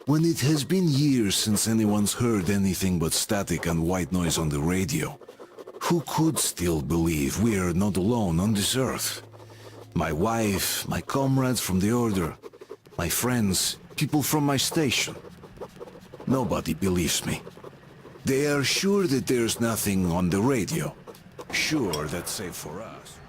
When it has been years since anyone's heard anything but static and white noise on the radio, who could still believe we are not alone on this earth? My wife, my comrades from the Order, my friends, people from my station. Nobody believes me. They are sure that there's nothing on the radio. Sure, that's safe for us.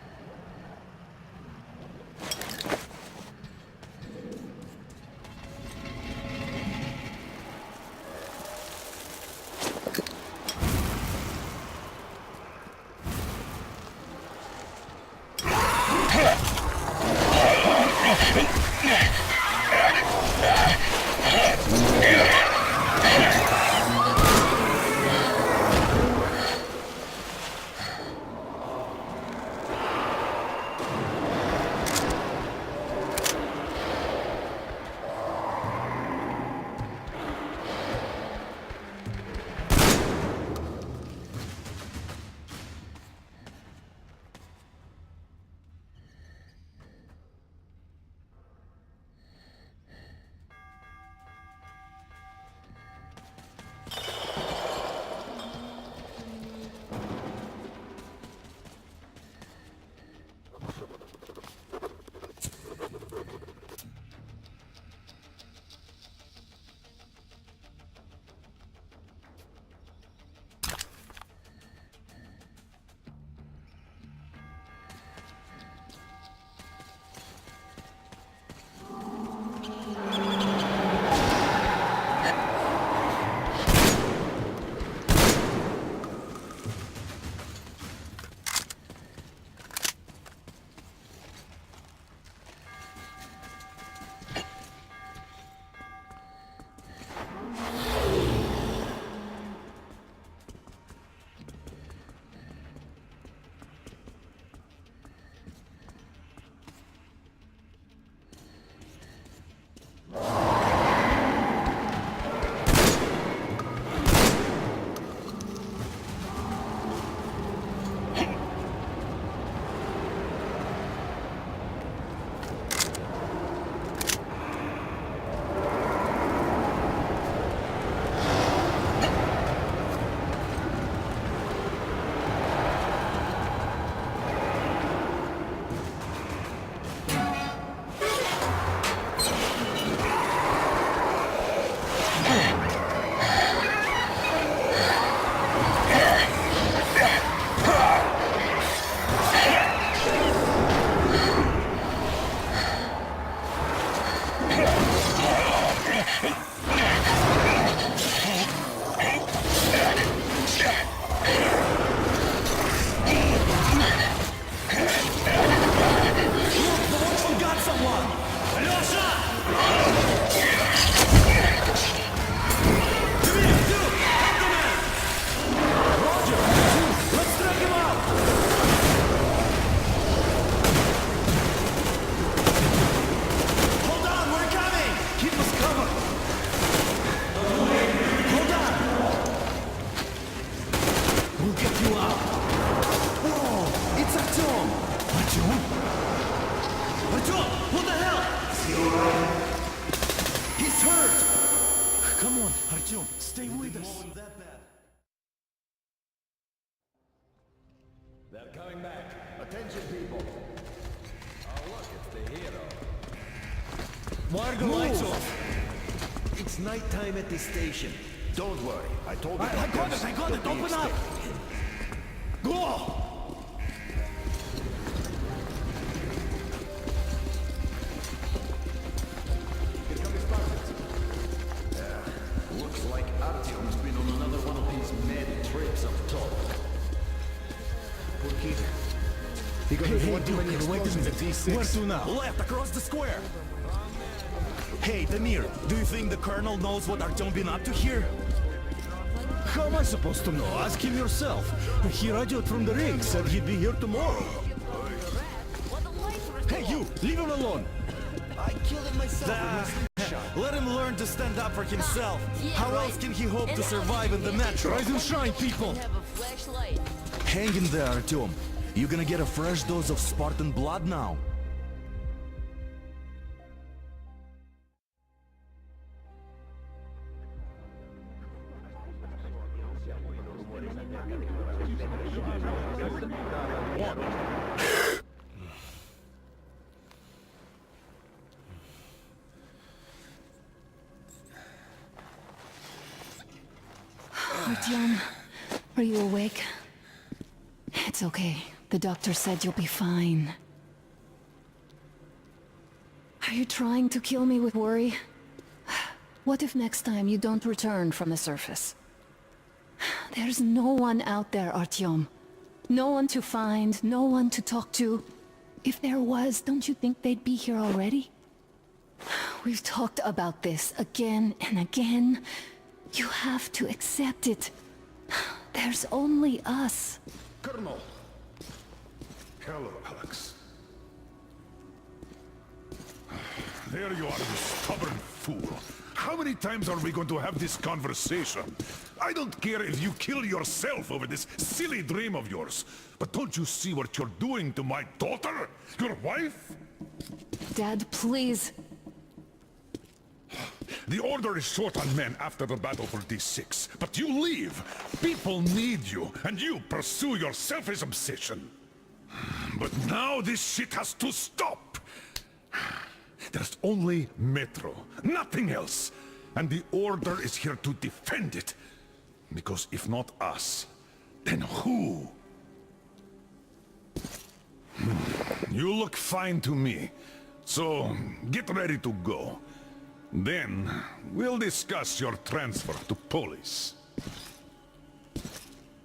They're coming back. Attention, people. Oh, look, it's the hero. Why are the lights off? It's nighttime at the station. Don't worry. I told you. I got it. Open up. Go! Looks like Artyom's been on another one of his mad trips up top. Hey, Duke, wait a minute. Where to now? Left, across the square. Hey, Damir, do you think the Colonel knows what Artyom been up to here? How am I supposed to know? Ask him yourself. He radioed from the ring, said he'd be here tomorrow. Hey, you! Leave him alone! I killed him myself. Let him learn to stand up for himself. How else can he hope to survive in the metro? Rise and shine, people! Hang in there, Artyom. You gonna get a fresh dose of Spartan blood now? Artyom, are you awake? It's okay. The doctor said you'll be fine. Are you trying to kill me with worry? What if next time you don't return from the surface? There's no one out there, Artyom. No one to find, no one to talk to. If there was, don't you think they'd be here already? We've talked about this again and again. You have to accept it. There's only us. Colonel. Hello, Alex. There you are, you stubborn fool. How many times are we going to have this conversation? I don't care if you kill yourself over this silly dream of yours. But don't you see what you're doing to my daughter? Your wife? Dad, please. The Order is short on men after the battle for D6. But you leave. People need you, and you pursue your selfish obsession. But now this shit has to stop. There's only Metro, nothing else. And the Order is here to defend it. Because if not us, then who? You look fine to me. So, get ready to go. Then, we'll discuss your transfer to police.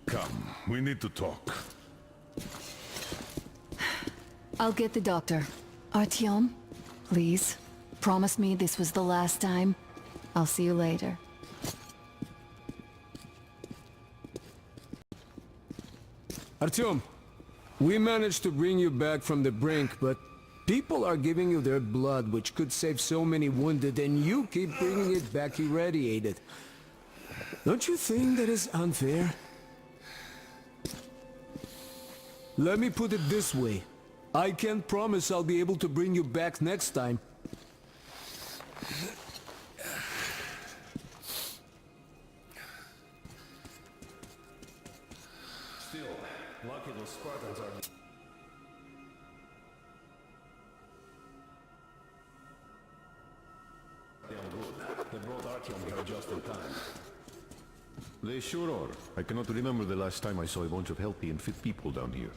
Come, we need to talk. I'll get the doctor. Artyom, please, promise me this was the last time. I'll see you later. Artyom, we managed to bring you back from the brink, but people are giving you their blood, which could save so many wounded, and you keep bringing it back irradiated. Don't you think that is unfair? Let me put it this way. I can't promise I'll be able to bring you back next time. Still, lucky those Spartans are... damn good. They brought Artyom here just in time. They sure are. I cannot remember the last time I saw a bunch of healthy and fit people down here.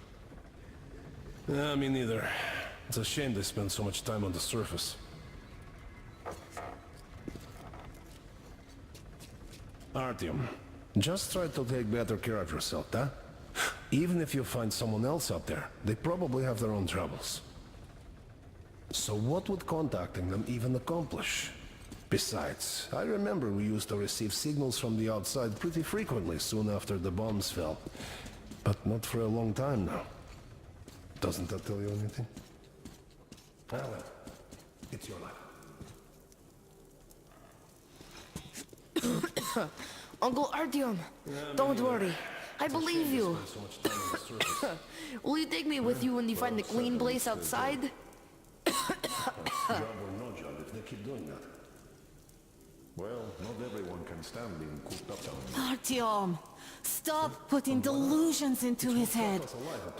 Me neither. It's a shame they spend so much time on the surface. Artyom, just try to take better care of yourself, huh? Even if you find someone else out there, they probably have their own troubles. So what would contacting them even accomplish? Besides, I remember we used to receive signals from the outside pretty frequently soon after the bombs fell. But not for a long time now. Doesn't that tell you anything? Ah, well, it's your life. Uncle Artyom, don't worry. I believe you. Will you take me with you when you find the clean place outside? Job or no job if they keep doing that. Well, not everyone can stand being cooped up down here. Artyom, stop putting delusions into his head.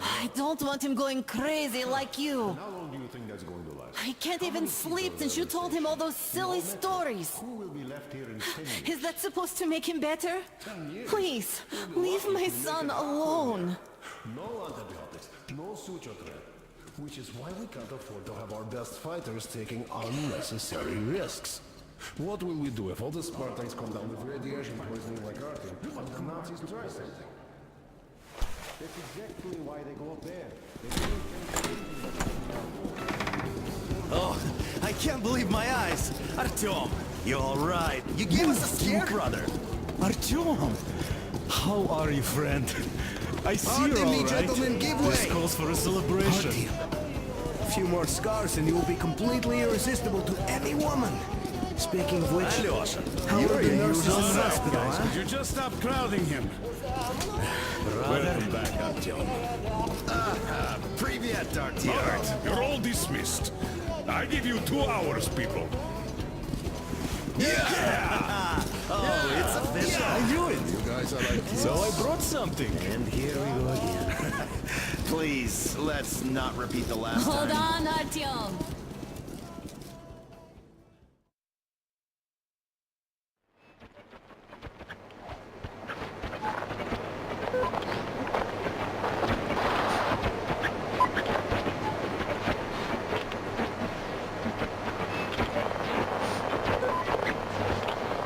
I don't want him going crazy like you. How long do you think that's going to last? I can't even sleep since you told him all those silly stories. Who will be left here in 10 years? Is that supposed to make him better? Please, leave my son alone. No antibiotics, no suture thread. Which is why we can't afford to have our best fighters taking unnecessary risks. What will we do if all the Spartans come down with radiation poisoning like Artyom, and the Nazis try something? That's exactly why they go up there. Oh, I can't believe my eyes! Artyom, you alright? You gave us a scare, brother! Artyom! How are you, friend? I see Pardon you're me, all right. gentlemen, give This way. calls for a celebration. Artyom, a few more scars and you will be completely irresistible to any woman. Speaking of which, Alyosha, how are the nurses in the All right, hospital, guys, huh? could you just stop crowding him? welcome back, Artyom. Привет, All Artyom. right, you're all dismissed. I give you 2 hours, people. Oh, it's official. I knew it. You guys always I like So I brought something. And here we go again. Please, let's not repeat the last Hold time. on, Artyom.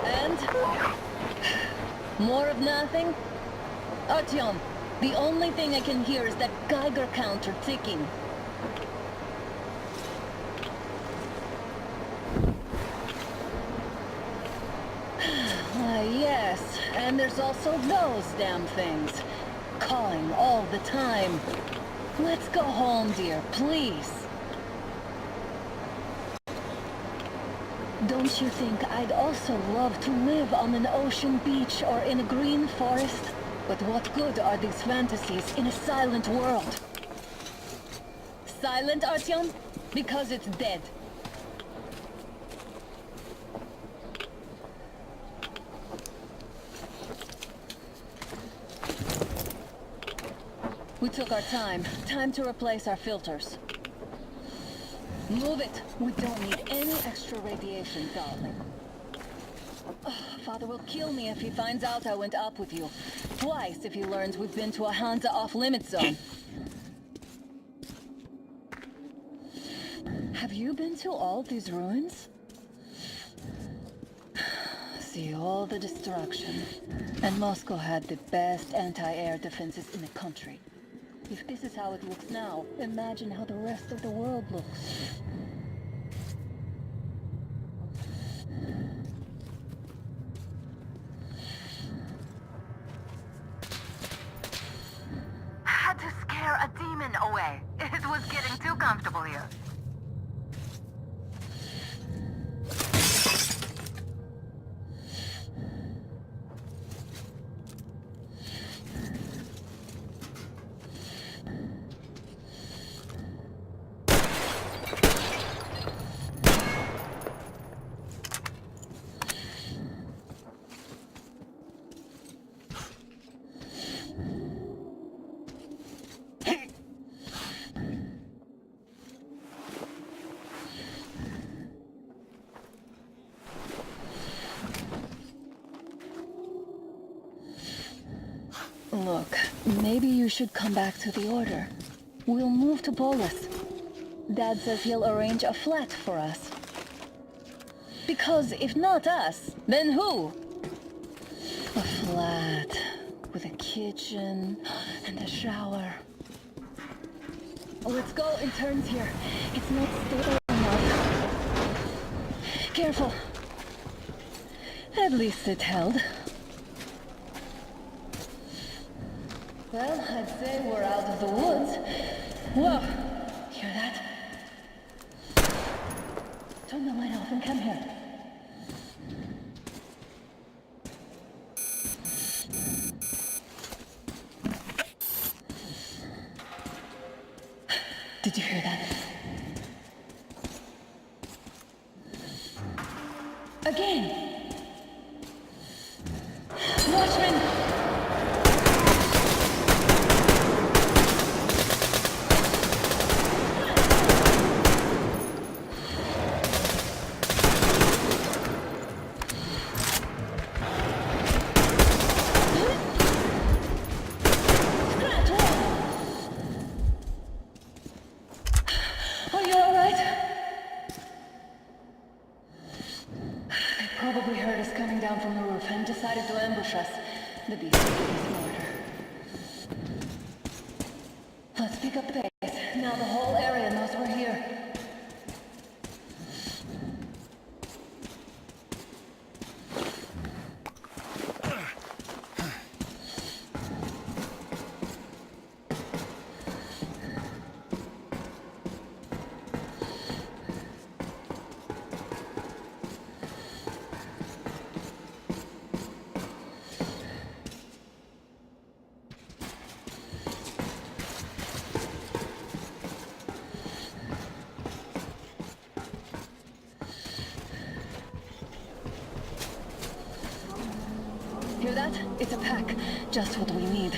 And? More of nothing? Artyom, the only thing I can hear is that Geiger counter ticking. Yes, and there's also those damn things. Calling all the time. Let's go home, dear, please. Don't you think I'd also love to live on an ocean beach or in a green forest? But what good are these fantasies in a silent world? Silent, Artyom? Because it's dead. We took our time. Time to replace our filters. Move it! We don't need any extra radiation, darling. Oh, Father will kill me if he finds out I went up with you. Twice if he learns we've been to a Hansa off-limits zone. Have you been to all these ruins? See all the destruction. And Moscow had the best anti-air defenses in the country. If this is how it looks now, imagine how the rest of the world looks. Had to scare a demon away. It was getting too comfortable here. Look, maybe you should come back to the Order. We'll move to Polis. Dad says he'll arrange a flat for us. Because if not us, then who? A flat with a kitchen and a shower. Let's go in turns here. It's not stable enough. Careful. At least it held. Well, I'd say we're out of the woods. Whoa! Hear that? Turn the light off and come here. Did you hear that? Again! Watchmen! Probably heard us coming down from the roof and decided to ambush us. The beast is smarter. Let's pick up the pace. Now the whole area knows we're here. Hear that? It's a pack. Just what we need.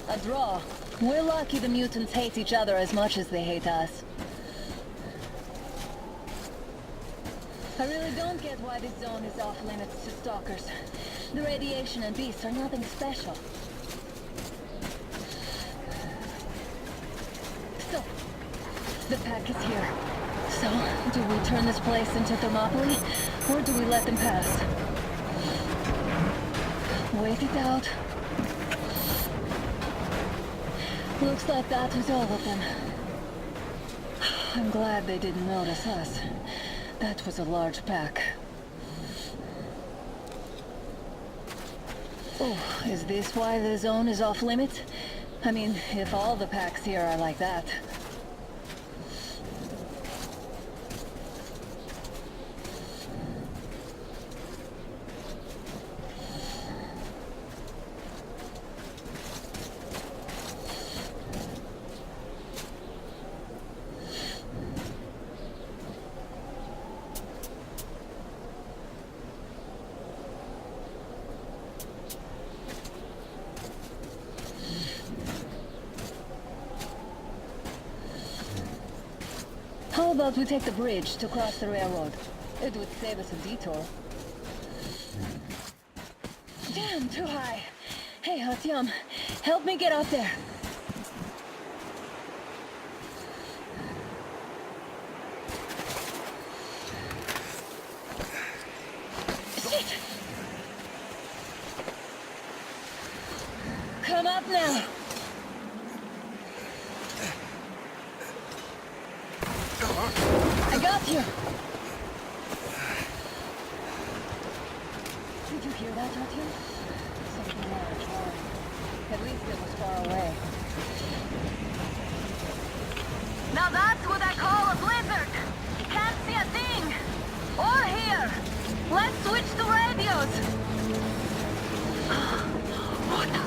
A draw. We're lucky the mutants hate each other as much as they hate us. I really don't get why this zone is off limits to stalkers. The radiation and beasts are nothing special. So, the pack is here. So, do we turn this place into Thermopylae, or do we let them pass? Wait it out. Looks like that was all of them. I'm glad they didn't notice us. That was a large pack. Oh, is this why the zone is off limits? I mean, if all the packs here are like that. How about we take the bridge to cross the railroad? It would save us a detour. Damn, too high. Hey, Artyom, help me get up there. Shit! Come up now. I got you! Did you hear that, Artyom? Something large, roaring. At least it was far away. Now that's what I call a blizzard. Can't see a thing. Or hear. Let's switch to radios. What the?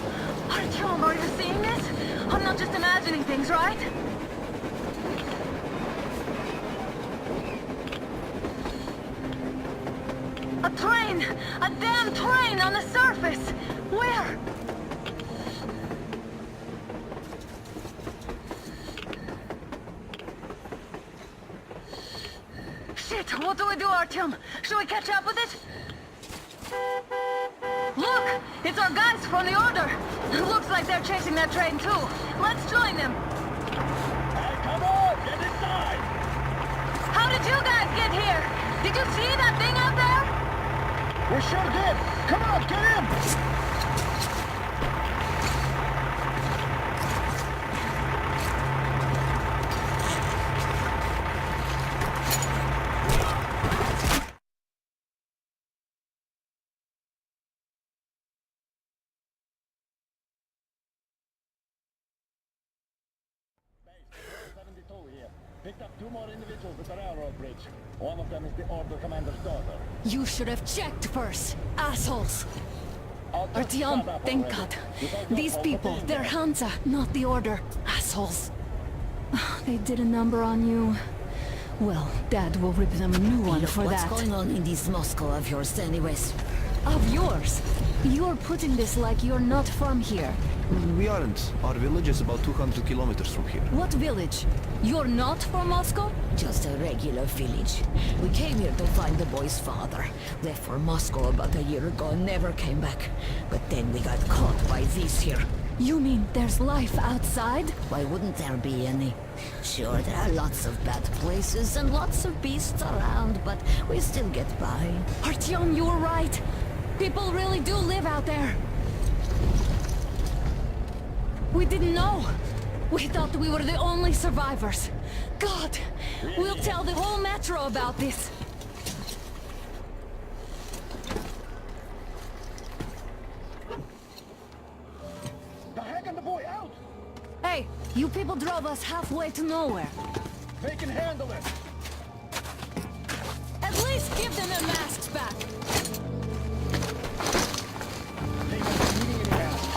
Artyom, are you seeing this? I'm not just imagining things, right? A train! A damn train on the surface! Where? Shit, what do we do, Artyom? Should we catch up with it? Look! It's our guys from the Order! Looks like they're chasing that train too. Let's join them! Hey, come on! Get inside! How did you guys get here? Did you see that thing out there? We sure did! Come on, get in! Here. Picked up 2 more individuals at the railroad bridge. One of them is the Order commander's daughter. You should have checked first, assholes! Artyom, thank God. These people, they're Hansa, not the Order. Assholes. They did a number on you. Well, Dad will rip them a new one for that. What's going on in this Moscow of yours anyways? Of yours? You're putting this like you're not from here. We aren't. Our village is about 200 kilometers from here. What village? You're not from Moscow? Just a regular village. We came here to find the boy's father. Left for Moscow about a year ago and never came back. But then we got caught by these here. You mean there's life outside? Why wouldn't there be any? Sure, there are lots of bad places and lots of beasts around, but we still get by. Artyom, you were right. People really do live out there. We didn't know. We thought we were the only survivors. God, we'll tell the whole metro about this. The hag and the boy out! Hey, you people drove us halfway to nowhere. They can handle it! At least give them their masks back. They won't be needing any masks.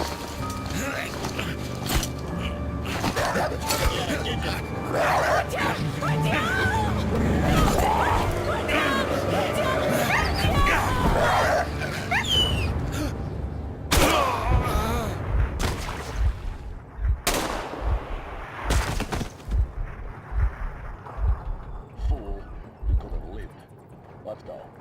stuff, though.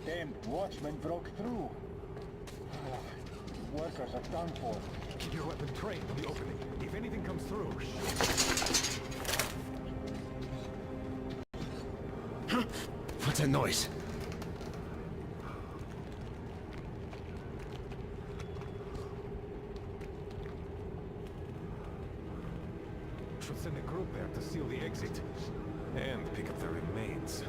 Damn watchman broke through. Workers are done for. Keep your weapon trained on the opening. If anything comes through, What's that noise? should send a group there to seal the exit and pick up the remains.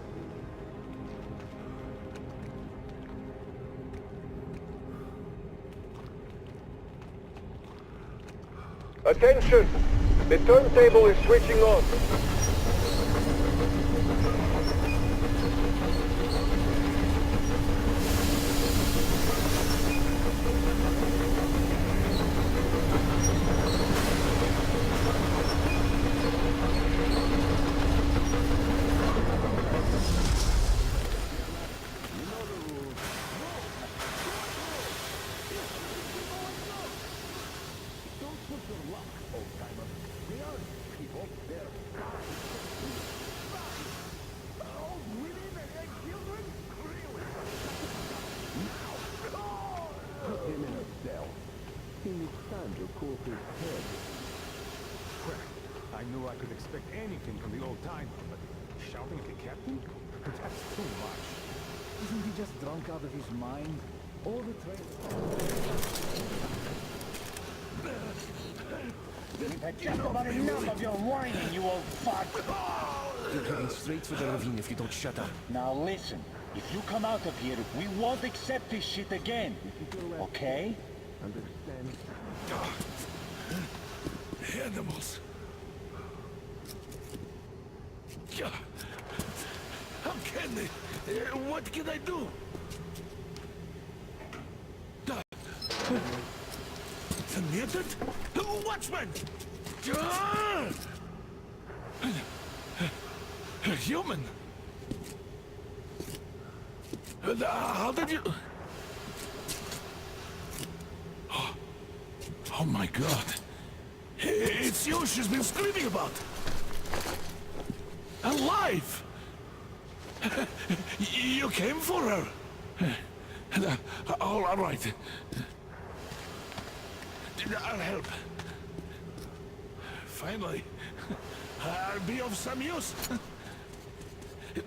Attention! The turntable is switching on. I knew I could expect anything from the old timer, but shouting at the captain? That's too much. Isn't he just drunk out of his mind? All the train... We've had just about enough of your whining, you old fuck! You're heading straight for the ravine if you don't shut up. Now listen, If you come out of here, we won't accept this shit again. Okay? Animals. How can they? What can I do? The mutant? Watchman! A human? How did you... Oh my God. It's you she's been screaming about. Alive! You came for her. All right. I'll help. Finally, I'll be of some use.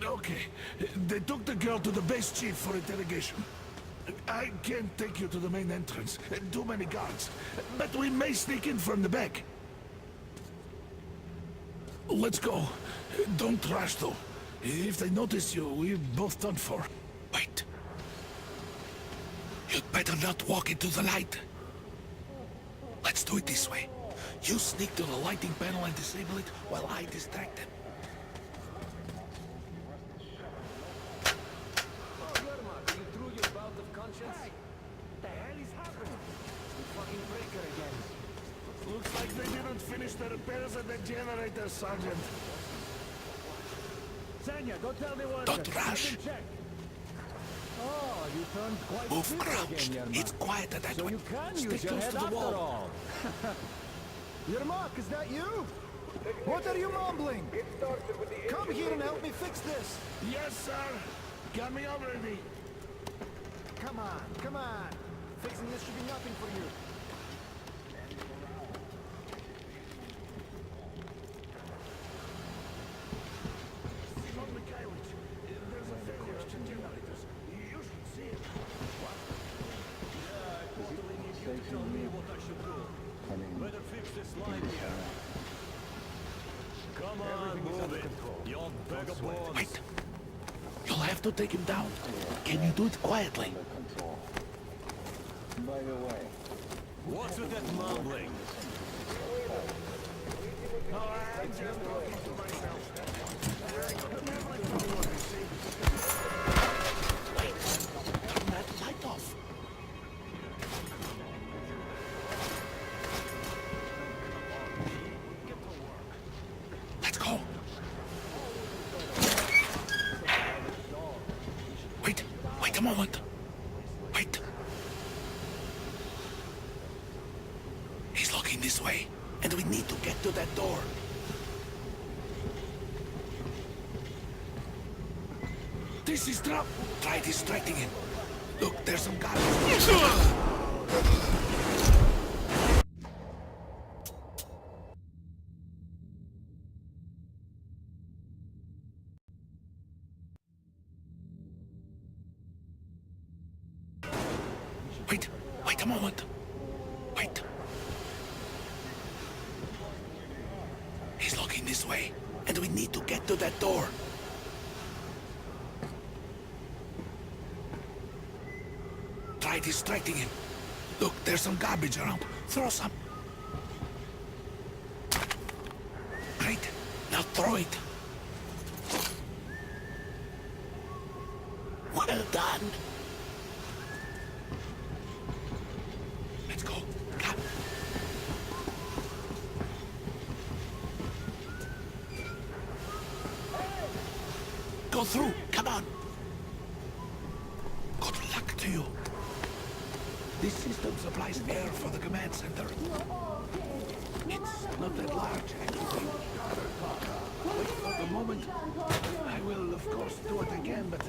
Okay, they took the girl to the base chief for interrogation. I can't take you to the main entrance. Too many guards. But we may sneak in from the back. Let's go. Don't rush, though. If they notice you, we're both done for. Wait. You'd better not walk into the light. Let's do it this way. You sneak to the lighting panel and disable it while I distract them. Looks like they didn't finish the repairs at the generator, Sergeant. Sanya, go tell the one. Don't rush. Oh, you turned quite Move bitter crouched. again, Yermak. It's quieter that So way. you can Stick use your close head to the after wall. all. Yermak, is that you? What are you mumbling? Come here and help me fix this. Yes, sir. Coming already. Come on, come on. Fixing this should be nothing for you. Simon Mikhailовich, there's a failure at the generators. You should see it. What? Yeah, I totally need you to tell me what I should do. Better fix this line here. Come on, move it. Young vagabond. Wait. You'll have to take him down. Can you do it quietly? By the way, what's with that mumbling? I'm just talking to myself. Wait. Turn that light off. Let's go. Wait a moment. Wait. He's looking this way, and we need to get to that door. This is trap. Try distracting him. Look, there's some guys. Wait a moment. Wait. He's looking this way, and we need to get to that door. Try distracting him. Look, there's some garbage around. Throw some. Great. Now throw it. Well done. Let's go. Come. Go through. Come on. Good luck to you. This system supplies air for the command center. It's not that large, actually. Wait for the moment. I will, of course, do it again, but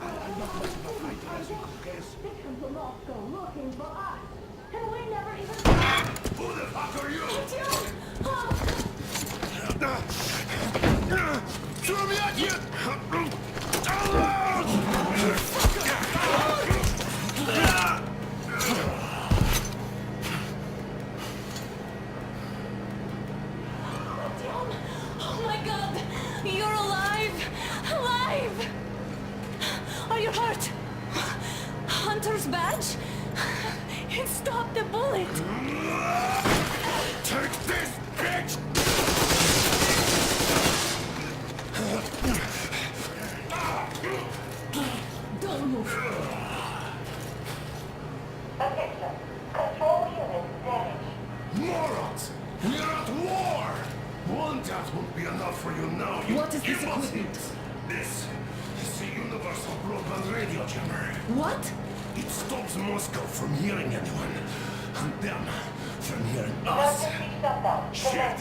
I'm not much of a fighter, as you could guess. Looking for us. And we never even... Who the fuck are you? Throw me at you! Oh my God! You're alive! Alive! Are you hurt? Hunter's badge? It stopped the bullet. Take this, bitch! Don't move. Attention. Control unit damaged. Morons! We're at war! One death won't be enough for you now. You What is this give us equipment? it. This is a universal broadband radio jammer. What? It stops Moscow from hearing anyone. And them from hearing us. Emergency shutdown. Shit!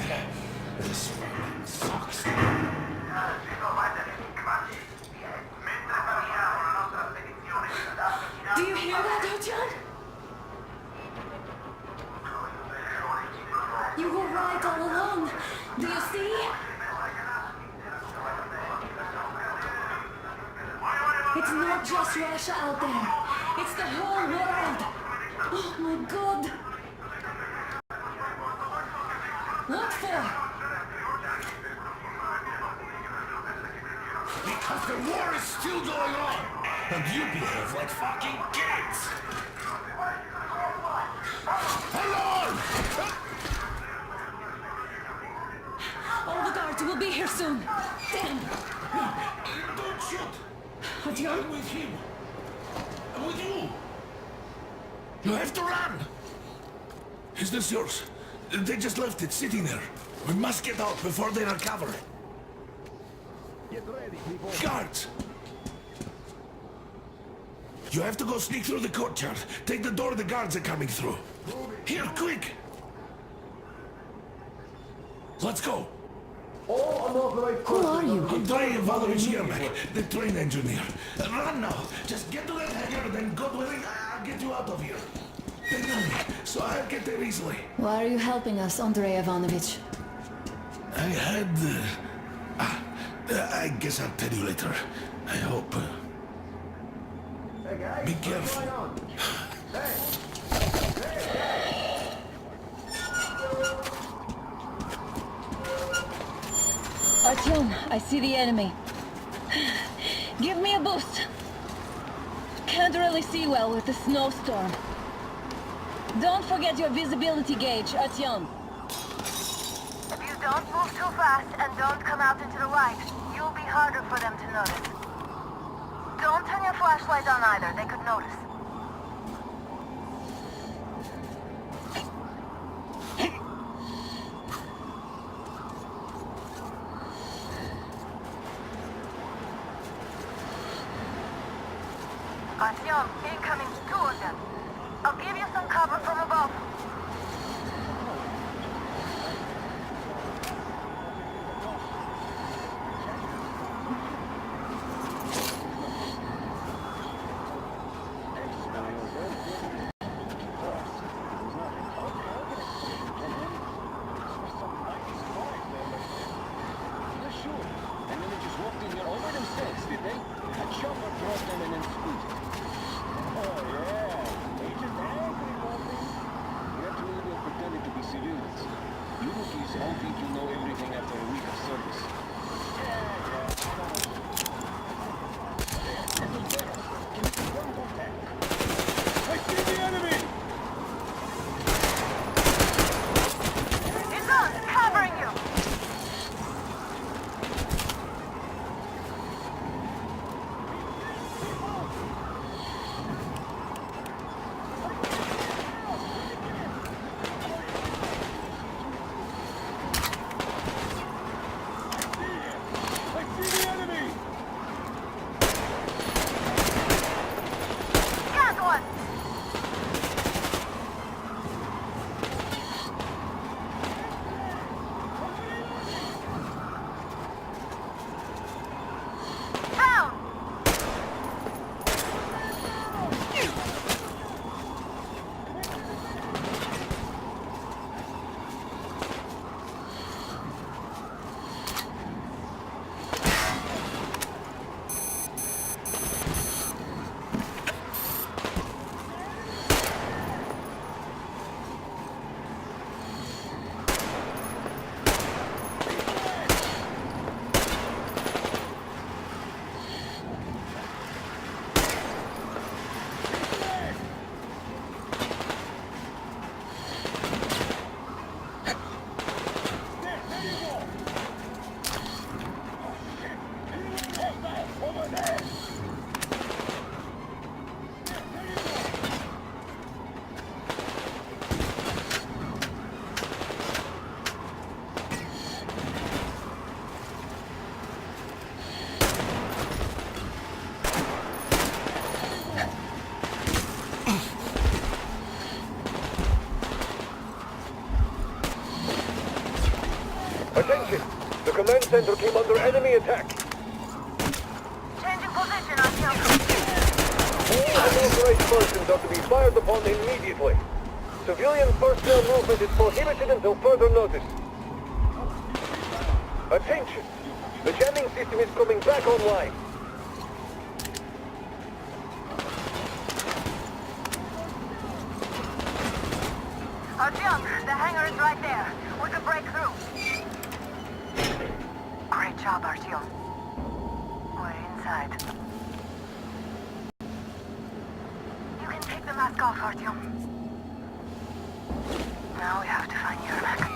This fucking sucks. Do you hear that, Artyom? You were right all along. Do you see? It's not just Russia out there. It's the whole world. Oh my God. What for? Because the war is still going on. And you behave like fucking kids. Alarm! All the guards will be here soon. Damn. Don't shoot. Artyom? I'm with him. I'm with you. You have to run. Is this yours? They just left it sitting there. We must get out before they recover. Get ready, people. Guards! You have to go sneak through the courtyard. Take the door the guards are coming through. Here, quick! Let's go. Who are you? Andrei Ivanovich Yermak, the train engineer. Run now. Just get to that hangar, then God willing, I'll get you out of here. They know me, so I'll get there easily. Why are you helping us, Andrei Ivanovich? I had... I guess I'll tell you later. I hope. Be careful. Artyom, I see the enemy. Give me a boost. Can't really see well with the snowstorm. Don't forget your visibility gauge, Artyom. If you don't move too fast and don't come out into the light, you'll be harder for them to notice. Don't turn your flashlight on either, they could notice. Artyom, incoming, 2 of them. I'll give you some cover from above. center came under enemy attack. Changing position, Artyom. All unauthorized persons are to be fired upon immediately. Civilian personnel movement is prohibited until further notice. Attention! The jamming system is coming back online. Artyom, the hangar is right there. We can break through. Great job, Artyom. We're inside. You can take the mask off, Artyom. Now we have to find Yermak.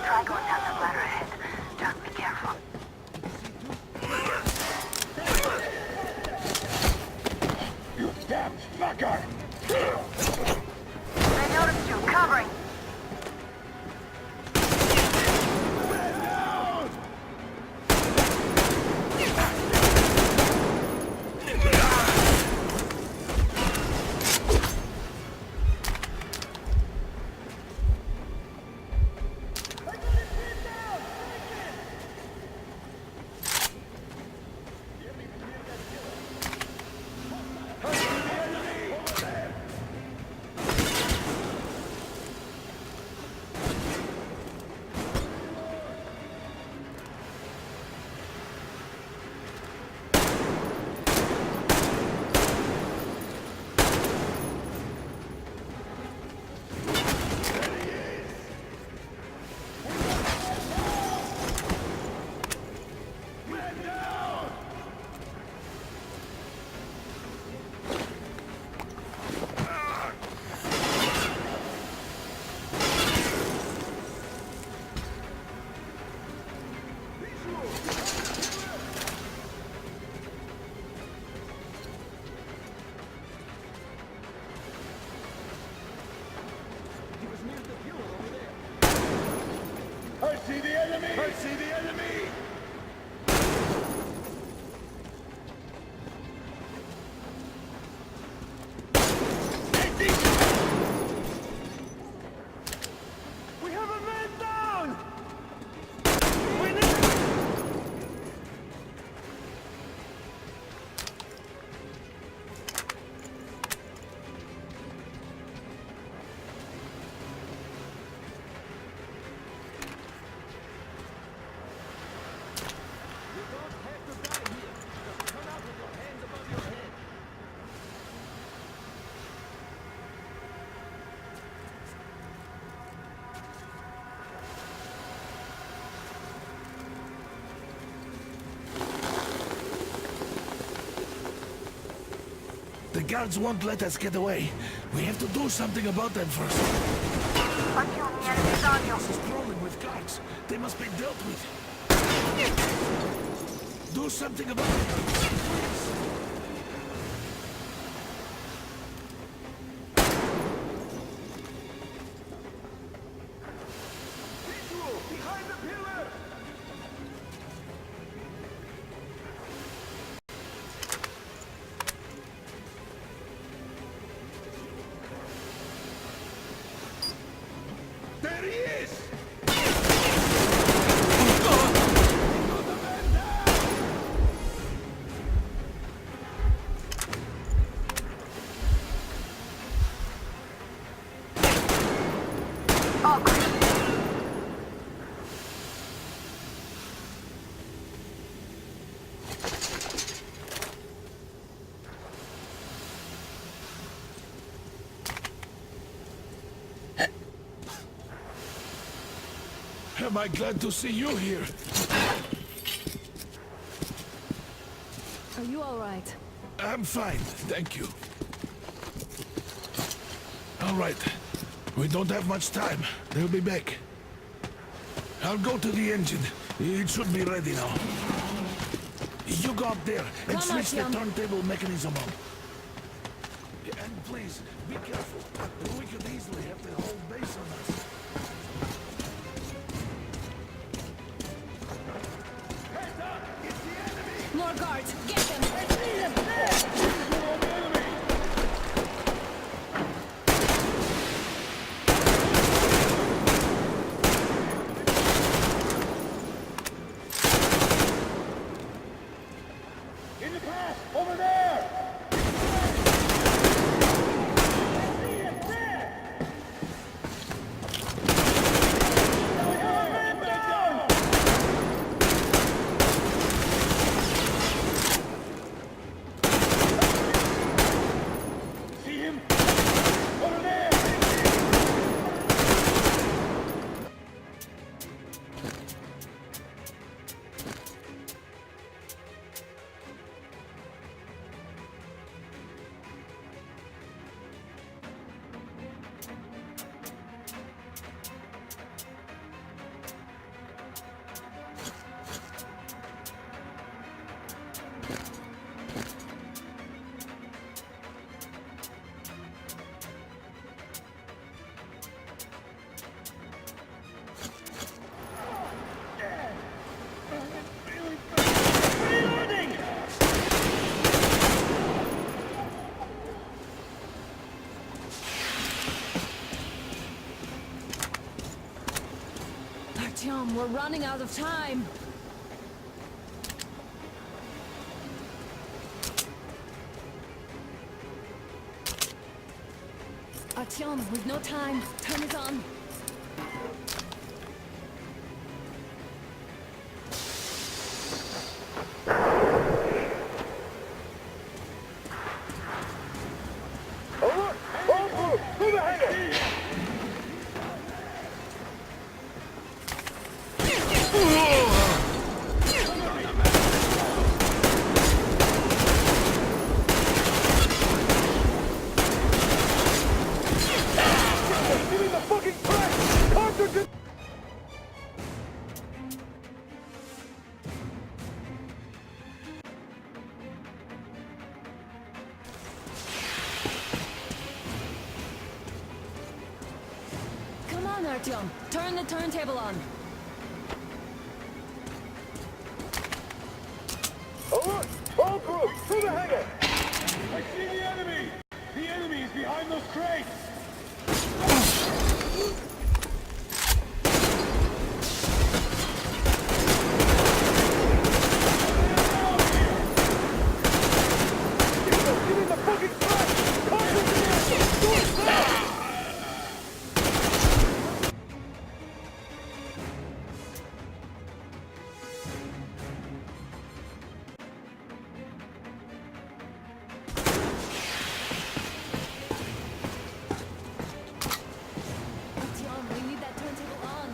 Try going down the ladder ahead. Just be careful. You damn fucker! They noticed you. Covering. I see the enemy! I see the enemy! We have a man down! The guards won't let us get away. We have to do something about them first. Artyom, the enemy's on you. This is crawling with guards. They must be dealt with. Do something about it. Behind the pillar! There he is! Am I glad to see you here? Are you all right? I'm fine, thank you. All right. We don't have much time. They'll be back. I'll go to the engine. It should be ready now. You go up there and Come on, switch the John. turntable mechanism on. And please, be careful. We could easily have the whole base on us. More guards! Get them! In the pass! Over there! See him? Over there! Artyom, we're running out of time. Artyom, we've no time. Turn it on. Alert! All crew, to the hangar! Give me the fucking track! Cartridge! Come on, Artyom. Turn the turntable on. Alert! All crew, to the hangar! I see the enemy! The enemy is behind those crates! Give me the fucking track! Cartridge! Artyom, we need that turntable on.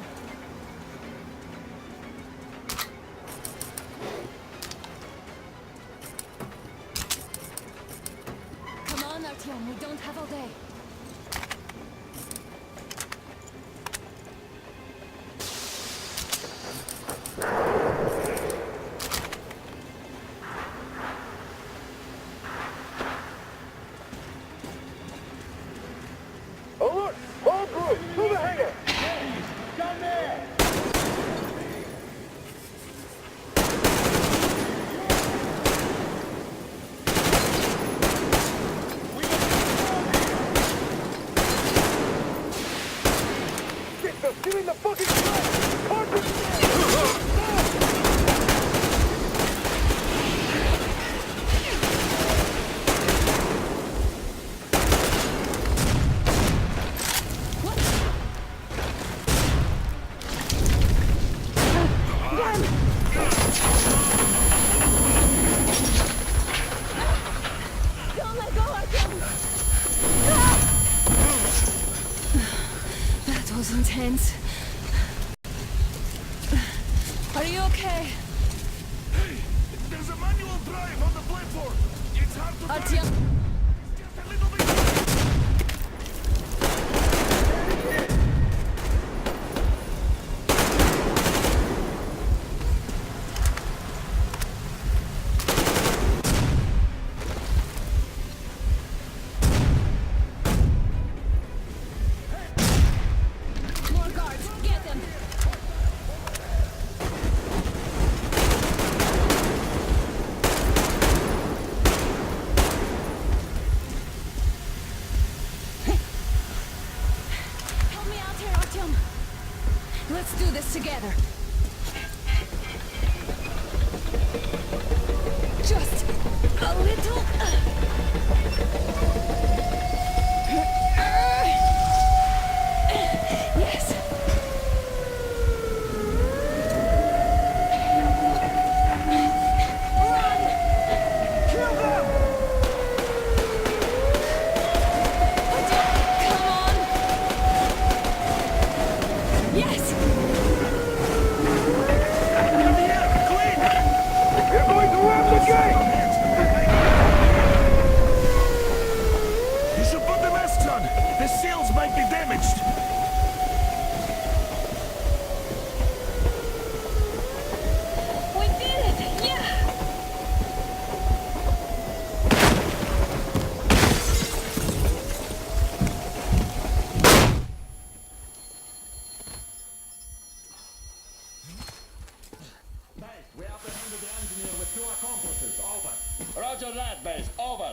Come on, Artyom, we don't have all day. Alert! All crew, to the hangar! Down there! Give me the fucking track! Cartridge! Don't let go, Artyom! That was intense. Are you okay? Hey, there's a manual drive on the platform. It's hard to drive. Artyom! Just a little bit. Let's do this together. Just a little... Yes. Run! Kill them! Come on! Yes! We're going to ram the gate! You should put the masks on. The seals might be damaged. We did it! Yeah! We apprehended the engineer with 2 accomplices. Over. Roger that, base. Over.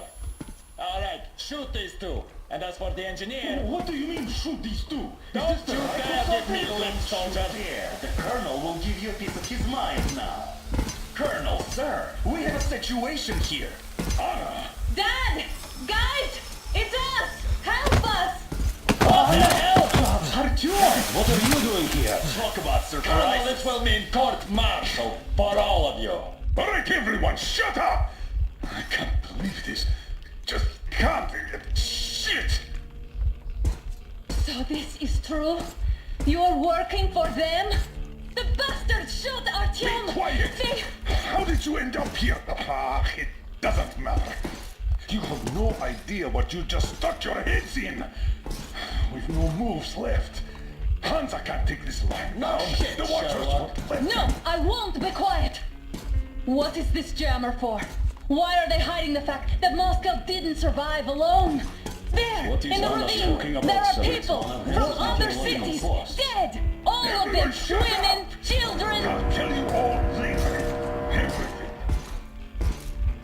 All right, shoot these 2. And as for the engineer... What do you mean, shoot these 2? Don't you dare give me lip, soldier! Here, the Colonel will give you a piece of his mind now. Colonel, sir, we have a situation here. Anna! Dad! Guys! It's us! Help us! What the hell? Artyom, what are you doing here? Talk about surprise. Colonel, this will mean court-martial for all of you. All right, everyone, shut up! I can't believe this. Just can't. Shit! So this is true? You're working for them? The bastards shot Artyom! Be quiet! How did you end up here? Ah, it doesn't matter. You have no idea what you just stuck your heads in. We've no moves left. Hansa can't take this line. No shit, the Watchers Sherlock. won't let No, him. I won't be quiet! What is this jammer for? Why are they hiding the fact that Moscow didn't survive alone? There, What is in the Anna ravine, talking about, there are sir? people It's from not other a cities, force. dead! All of them, Everyone shut women, up. children! I'll tell you all later. Everything.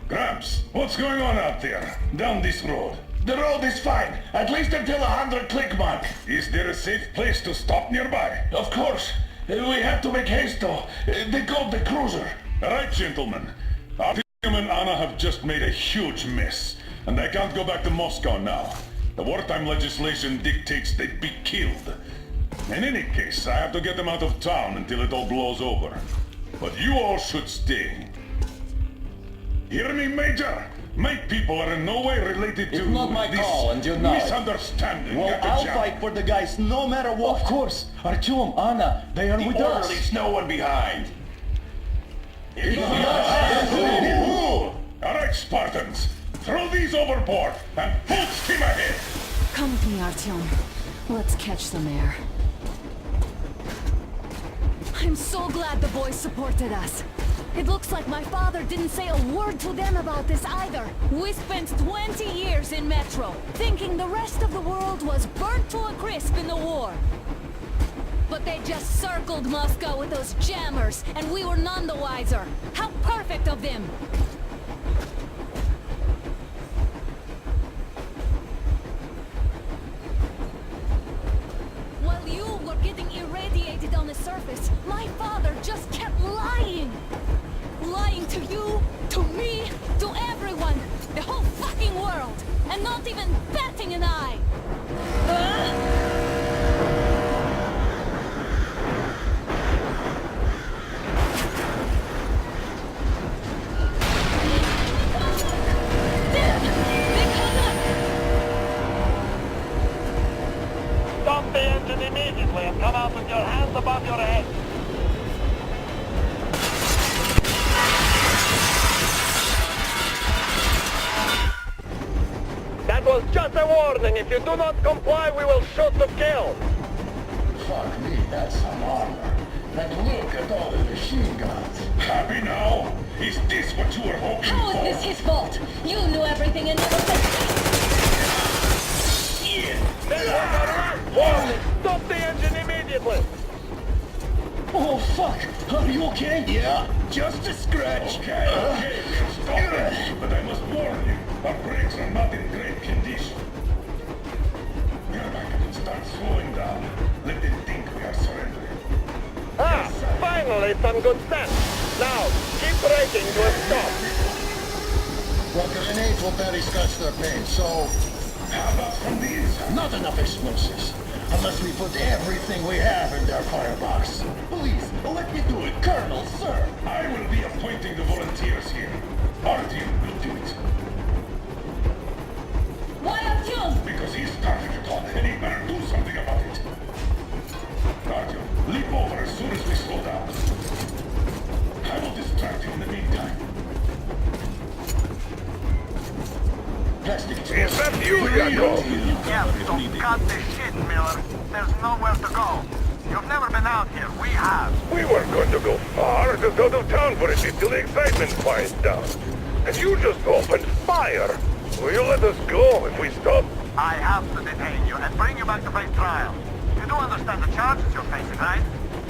Gramps, what's going on out there? Down this road? The road is fine, at least until 100 click mark. Is there a safe place to stop nearby? Of course. We have to make haste though. They called the cruiser. All right, gentlemen. Artyom and Anna have just made a huge mess, and they can't go back to Moscow now. The wartime legislation dictates they be killed. In any case, I have to get them out of town until it all blows over. But you all should stay. Hear me, Major? My people are in no way related to It's not my this call, and you know it. misunderstanding. Well, at the I'll jump. fight for the guys no matter what. Of course. Artyom, Anna, they are with us. Leaves no one behind. All right, Spartans. Throw these overboard and full steam ahead. Come with me, Artyom. Let's catch some air. I'm so glad the boys supported us. It looks like my father didn't say a word to them about this either. We spent 20 years in Metro, thinking the rest of the world was burnt to a crisp in the war. But they just circled Moscow with those jammers, and we were none the wiser. How perfect of them! While you were getting irradiated on the surface, my father just kept lying! Lying to you, to me, to everyone, the whole fucking world, and not even batting an eye! Stop the engine immediately and come out with your hands above your head. That was just a warning. If you do not comply, we will shoot to kill. Fuck me, that's some armor. And look at all the machine guns. Happy now? Is this what you were hoping How for? is this his fault? You knew everything and never said That was a last warning. Stop the engine immediately. Oh, fuck. Are you okay? Yeah, just a scratch. Okay, stop it. But I must warn you, our brakes are not in great condition. Get back and start slowing down. Let them think we are surrendering. finally some good sense. Now, keep braking to a stop. Well, grenades will barely scratch their paint, so... How about from the inside? Not enough explosives. Unless we put everything we have in their firebox. Please, let me do it, Colonel, sir. I will be appointing the volunteers here. Artyom will do it. Why Artyom? Because he started it all, and he better do something about it. Artyom, leap over as soon as we slow down. I will distract you in the meantime. Plastic Is that you, Yakov? Yeah, so cut the shit, Miller. There's nowhere to go. You've never been out here. We have. We weren't going to go far, just out of town for a bit till the excitement quiets down. And you just opened fire. Will you let us go if we stop? I have to detain you and bring you back to face trial. You do understand the charges you're facing, right?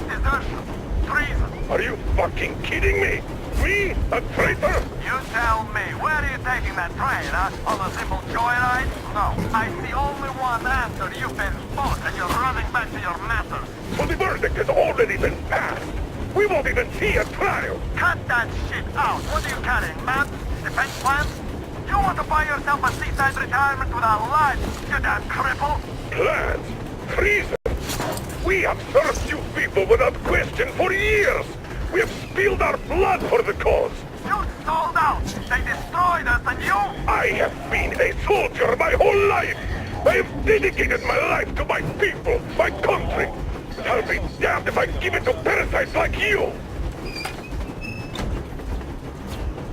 Desertion. Treason. Are you fucking kidding me? Me? A traitor? You tell me, where are you taking that train, huh? On a simple joyride? No, I see only one answer. You've been spot and you're running back to your masters. Well, the verdict has already been passed. We won't even see a trial. Cut that shit out. What are you carrying, maps? Defense plans? You want to buy yourself a seaside retirement without life, you damn cripple? Plans? Treason? We have served you people without question for years. We have spilled our blood for the cause. You sold out. They destroyed us and you... I have been a soldier my whole life. I have dedicated my life to my people, my country. But I'll be damned if I give it to parasites like you.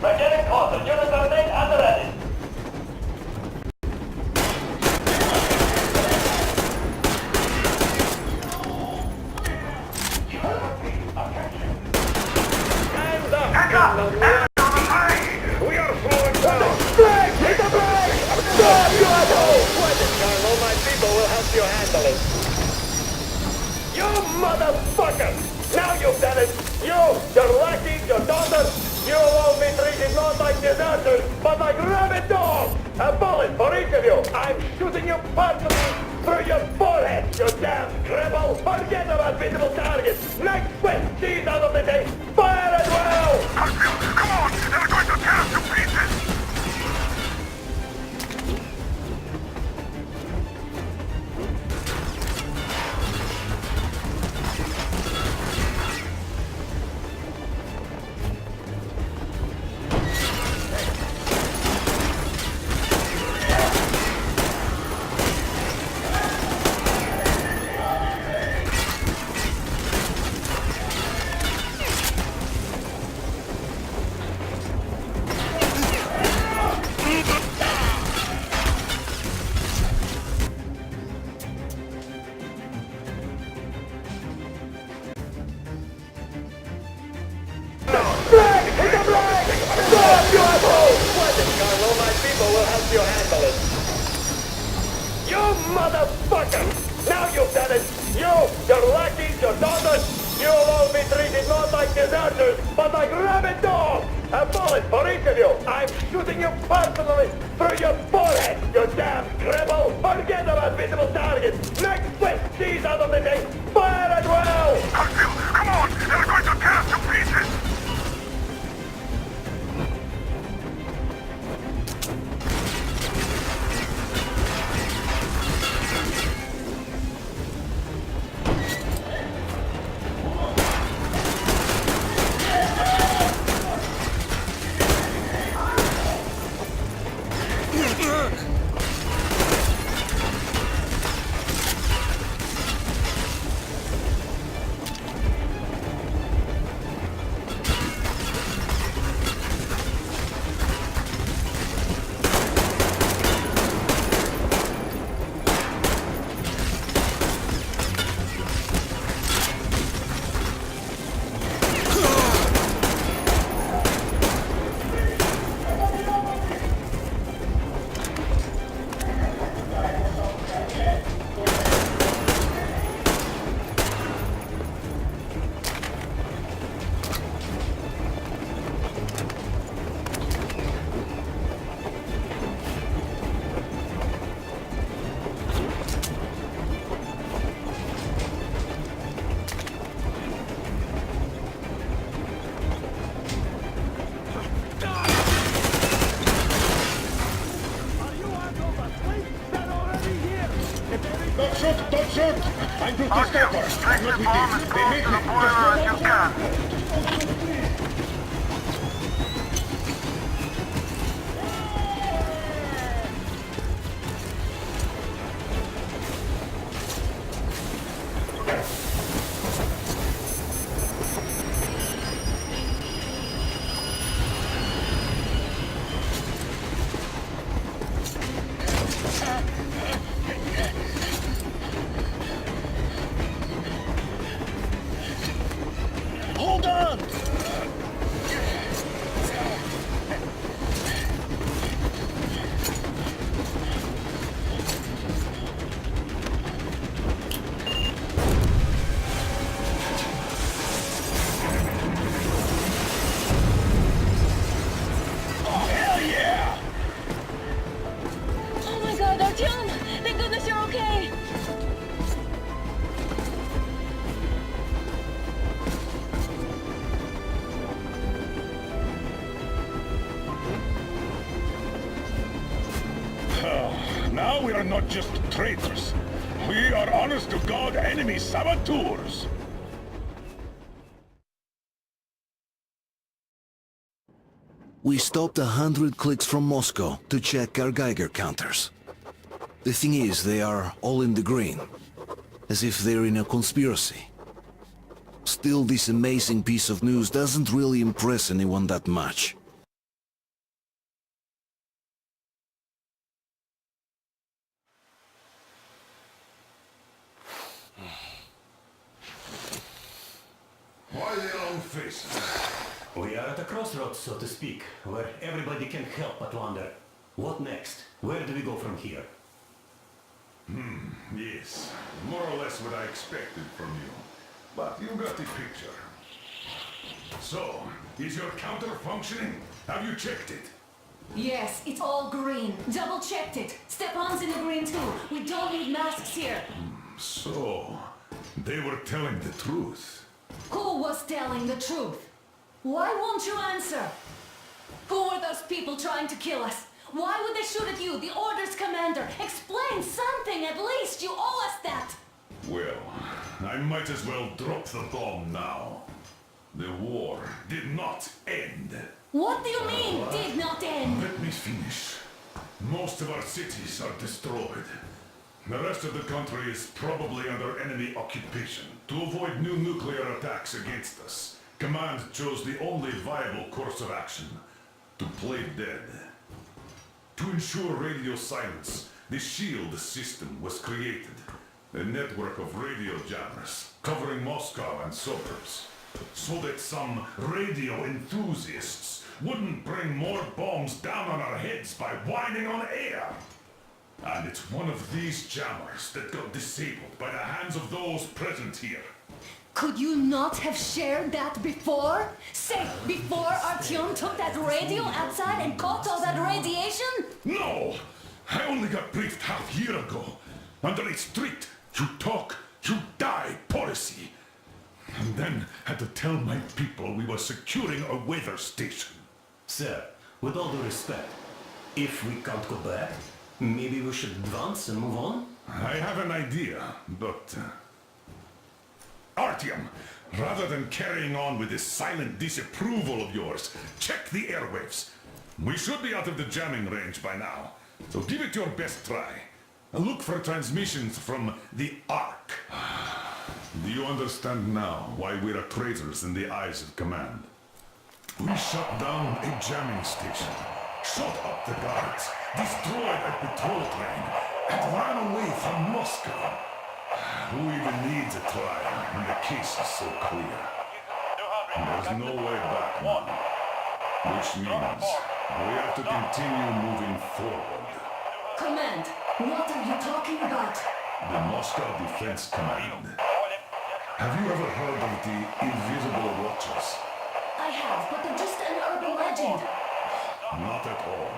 We're getting closer. Units are made and ready. We are slowing down. Brake! Hit the brake! Stop, you asshole! Weapon, Colonel. My people will help you handle it. You motherfucker! Now you've done it. You, your lackeys, your daughters, you will be treated not like deserters, but like rabid dogs. A bullet for each of you. I'm shooting you personally through your forehead, you damn cripple. Forget about visible targets. Next quick, seize out of the day. Fire at will! Come on! They're going to tear us to pieces! You motherfucker! Now you've done it! You, your lackeys, your daughters, you'll all be treated not like deserters, but like rabid dogs! A bullet for each of you! I'm shooting you personally through your forehead, you damn cripple! Forget about visible targets! Next quick, seize out of the day! Fire at will! Come on! They're going to tear us to pieces! Form as close to the boiler as you can. Hold on! Oh my god, Artyom! Thank goodness you're okay! Now we are not just traitors. We are honest-to-God enemy saboteurs. We stopped 100 clicks from Moscow to check our Geiger counters. The thing is, they are all in the green, as if they're in a conspiracy. Still, this amazing piece of news doesn't really impress anyone that much. Why the long face? We are at a crossroads, so to speak, where everybody can help but wonder, what next? Where do we go from here? Yes, more or less what I expected from you. But you got the picture. So, is your counter functioning? Have you checked it? Yes, it's all green. Double-checked it. Stepan's in the green too. We don't need masks here. So, they were telling the truth. Who was telling the truth? Why won't you answer? Who were those people trying to kill us? Why would they shoot at you, the Order's commander? Explain something at least! You owe us that! Well, I might as well drop the bomb now. The war did not end. What do you mean, did not end? Let me finish. Most of our cities are destroyed. The rest of the country is probably under enemy occupation. To avoid new nuclear attacks against us, Command chose the only viable course of action: to play dead. To ensure radio silence, the SHIELD system was created. A network of radio jammers covering Moscow and suburbs, so that some radio enthusiasts wouldn't bring more bombs down on our heads by whining on air. And it's one of these jammers that got disabled by the hands of those present here. Could you not have shared that before? Say, before Artyom took that radio outside and caught all that radiation? No! I only got briefed half year ago, under a strict you talk, you die policy. And then had to tell my people we were securing a weather station. Sir, with all due respect, if we can't go back, maybe we should advance and move on? I have an idea, but... Artyom, rather than carrying on with this silent disapproval of yours, check the airwaves. We should be out of the jamming range by now, so give it your best try. Look for transmissions from the Ark. Do you understand now why we are traitors in the eyes of Command? We shut down a jamming station, shot up the guards, destroyed a patrol train, and ran away from Moscow. Who even needs a trial when the case is so clear? There's no way back now, which means we have to continue moving forward. Command, what are you talking about? The Moscow Defense Command. Have you ever heard of the Invisible Watchers? I have, but they're just an urban legend. Not at all.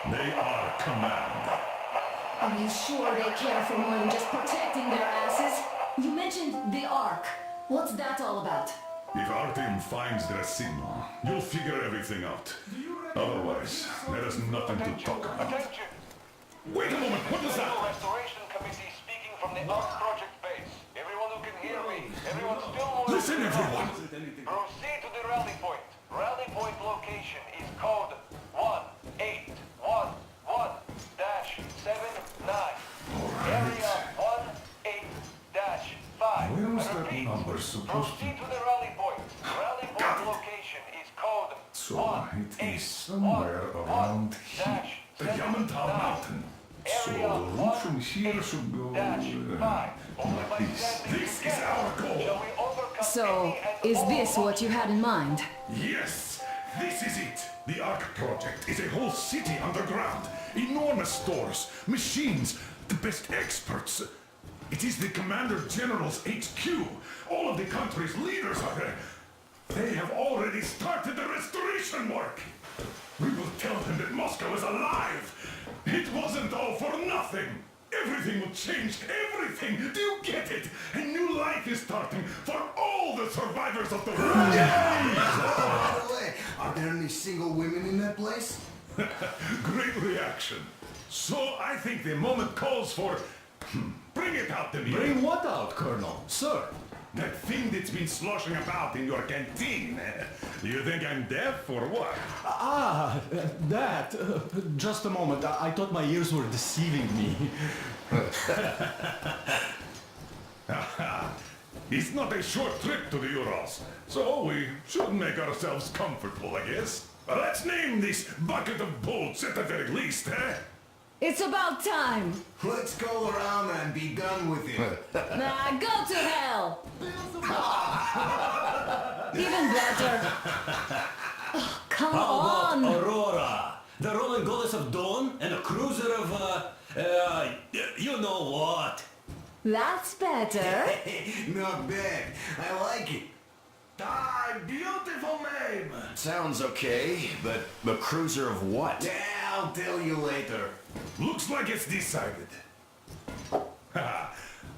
They are Command. Are you sure they care for more than just protecting their asses? You mentioned the Ark. What's that all about? If Artyom finds their signal, you'll figure everything out. Otherwise, there is nothing to talk about. Wait a moment, what is that? Restoration Committee speaking from the Ark Project base. Everyone who can hear hear me. Everyone still moving. Listen, everyone. Proceed to the rally point. Rally point location is code 1811-79. Area 18-5. Where was that Repeat. number supposed to Proceed to the rally point. Rally point location is code So it is somewhere around here. The Yamantau Mountain. So the route from here should go like this. This is our goal. So, is this what you had in mind? Yes, this is it. The Ark Project is a whole city underground. Enormous stores, machines, the best experts. It is the Commander General's HQ. All of the country's leaders are there. They have already started the restoration work. We will tell them that Moscow is alive. It wasn't all for nothing. Everything will change, everything. Do you get it? A new life is starting for all the survivors of the war. By the way, are there any single women in that place? Great reaction. So I think the moment calls for... Bring it out to me. Bring what out, Colonel? Sir? That thing that's been sloshing about in your canteen. Do you think I'm deaf or what? That. Just a moment. I thought my ears were deceiving me. It's not a short trip to the Urals, so we should make ourselves comfortable, I guess. Let's name this bucket of bolts at the very least, eh? It's about time! Let's go around and be done with it. Nah, go to hell! Even better. Oh, come on! How about Aurora? The Roman goddess of dawn and a cruiser of, you know what? That's better. Not bad. I like it. Ah, beautiful name! Sounds okay, but a cruiser of what? Yeah, I'll tell you later. Looks like it's decided.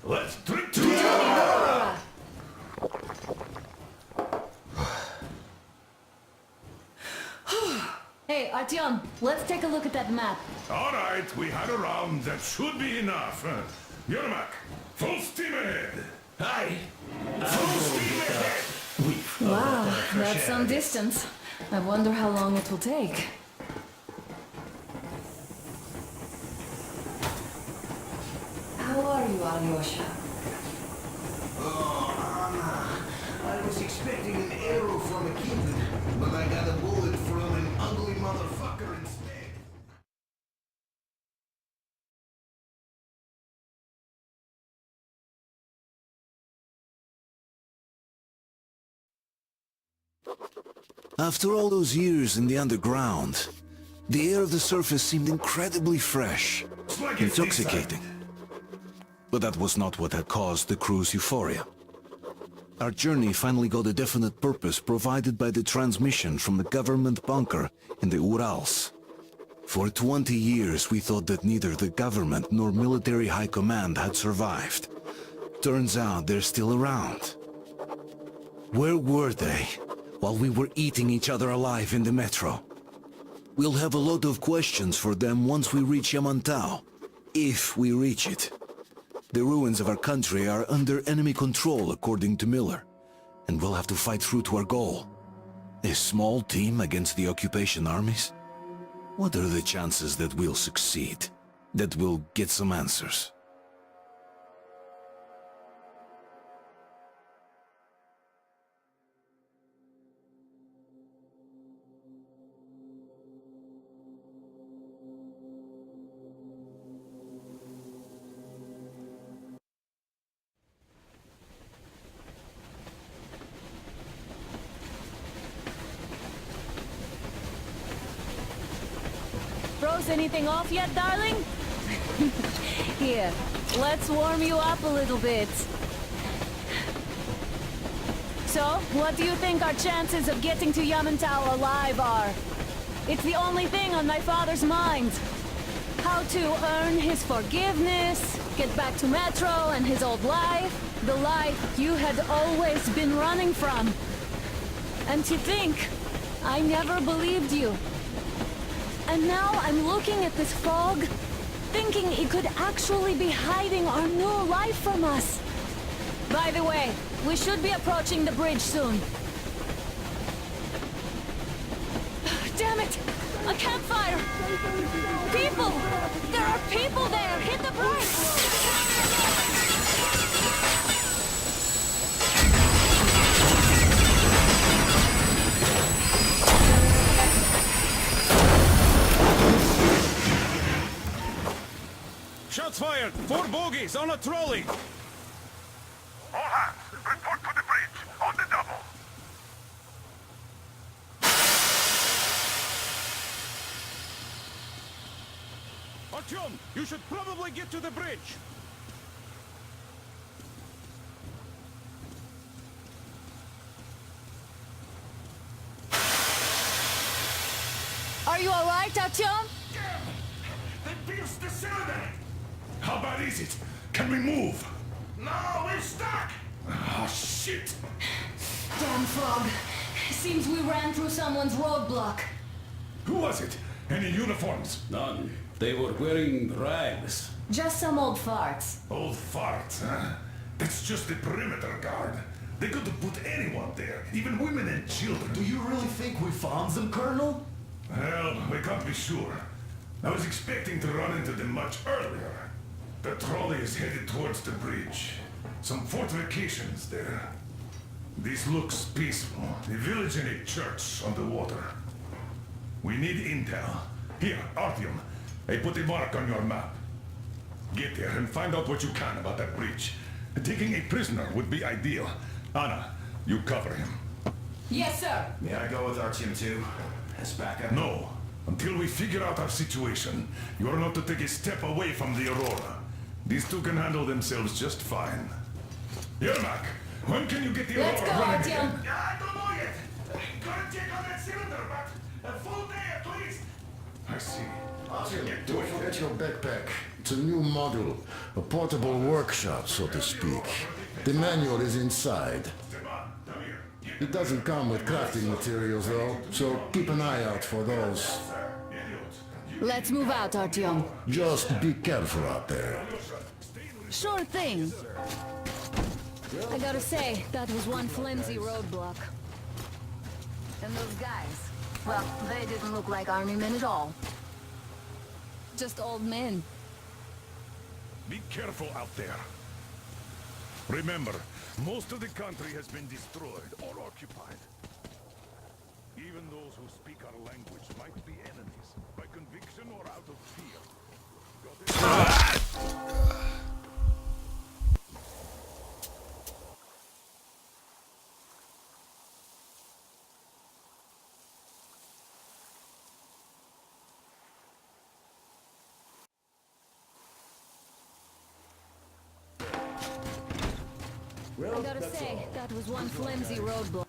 Let's drink to Aurora! Hey, Artyom, let's take a look at that map. All right, we had a round. That should be enough. Yermak, full steam ahead. Aye. Full steam ahead. Wow, that's some distance. I wonder how long it will take. How are you, Alyosha? Oh, Anna. I was expecting an arrow from a Cupid, but I got a bullet from an ugly motherfucker instead. After all those years in the underground, the air of the surface seemed incredibly fresh, intoxicating. But that was not what had caused the crew's euphoria. Our journey finally got a definite purpose provided by the transmission from the government bunker in the Urals. For 20 years we thought that neither the government nor military high command had survived. Turns out they're still around. Where were they while we were eating each other alive in the metro? We'll have a lot of questions for them once we reach Yamantau, if we reach it. The ruins of our country are under enemy control, according to Miller, and we'll have to fight through to our goal. A small team against the occupation armies? What are the chances that we'll succeed? That we'll get some answers? Froze anything off yet, darling? Here, let's warm you up a little bit. So, what do you think our chances of getting to Yamantau alive are? It's the only thing on my father's mind. How to earn his forgiveness, get back to Metro and his old life, the life you had always been running from. And to think, I never believed you. And now I'm looking at this fog, thinking it could actually be hiding our new life from us. By the way, we should be approaching the bridge soon. Damn it! A campfire! People! There are people there! Hit the brakes! Shots fired! 4 bogies on a trolley! All hands, report to the bridge, on the double. Artyom, you should probably get to the bridge! Are you alright, Artyom? They pierced the cylinder! How bad is it? Can we move? No, we're stuck! Ah, shit! Damn frog. Seems we ran through someone's roadblock. Who was it? Any uniforms? None. They were wearing rags. Just some old farts. Old farts, huh? That's just the perimeter guard. They could have put anyone there, even women and children. Do you really think we found them, Colonel? Well, we can't be sure. I was expecting to run into them much earlier. The trolley is headed towards the bridge. Some fortifications there. This looks peaceful. A village and a church on the water. We need intel. Here, Artyom, I put a mark on your map. Get there and find out what you can about that bridge. Taking a prisoner would be ideal. Anna, you cover him. Yes, sir. May I go with Artyom too? As backup? No. Until we figure out our situation, you are not to take a step away from the Aurora. These two can handle themselves just fine. Yermak, when can you get the Let's Aurora go, running Artyom. again? I don't know yet. Gotta check on that cylinder, but a full day at least. I see. Artyom, don't forget your backpack. It's a new model, a portable workshop, so to speak. The manual is inside. It doesn't come with crafting materials, though, so keep an eye out for those. Let's move out, Artyom. Just be careful out there. Sure thing. I gotta say, that was one flimsy roadblock. And those guys, well, they didn't look like army men at all. Just old men. Be careful out there. Remember, most of the country has been destroyed or occupied. Even those who speak our language might be enemies, by conviction or out of fear. I gotta say, that was one flimsy roadblock.